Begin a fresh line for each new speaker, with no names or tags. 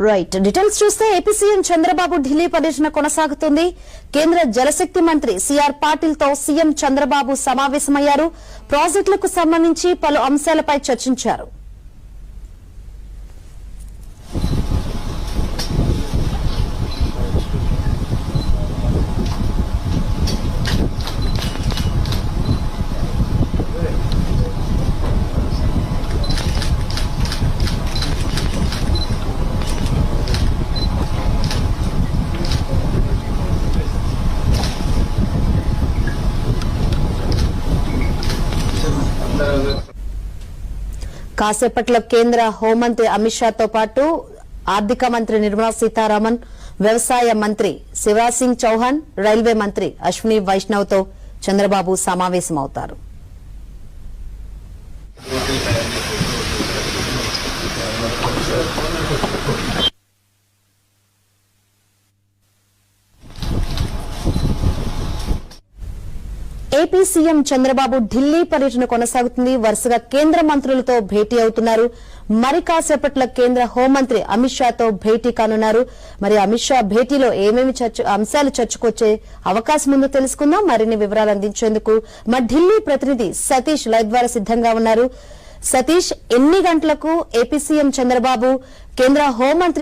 Right details చూస్తే AP CM Chandrababu Delhi పర్యటన కొనసాగుతుంది. కేంద్ర జలశక్తి మంత్రి సిఆర్ పాటిల్ తో సీఎం చంద్రబాబు సమావేశమయ్యారు. ప్రాజెక్టులకు సంబంధించి పలు అంశాలపై చర్చించారు. కాసేపట్లో కేంద్ర హోంమంత్రి అమిత్ షాతో పాటు ఆర్థిక మంత్రి నిర్మలా సీతారామన్, వ్యవసాయ మంత్రి శివరాజ్ సింగ్ చౌహాన్, రైల్వే మంత్రి అశ్విని వైష్ణవ్ తో చంద్రబాబు సమావేశమవుతారు. ఏపీ సీఎం చంద్రబాబు ఢిల్లీ పర్యటన కొనసాగుతుంది. వరుసగా కేంద్ర మంత్రులతో భేటీ అవుతున్నారు. మరి కాసేపట్లో కేంద్ర హోంమంత్రి అమిత్ షాతో భేటీ కానున్నారు. మరి అమిత్ షా భేటీలో ఏమేమి అంశాలు చర్చకొచ్చే అవకాశం ఉందో తెలుసుకుందాం. మరిన్ని వివరాలు అందించేందుకు మా ఢిల్లీ ప్రతినిధి సతీష్ లైవ్ ద్వారా సిద్దంగా ఉన్నారు. సతీష్, ఎన్ని గంటలకు ఏపీ సీఎం చంద్రబాబు కేంద్ర హోంమంత్రి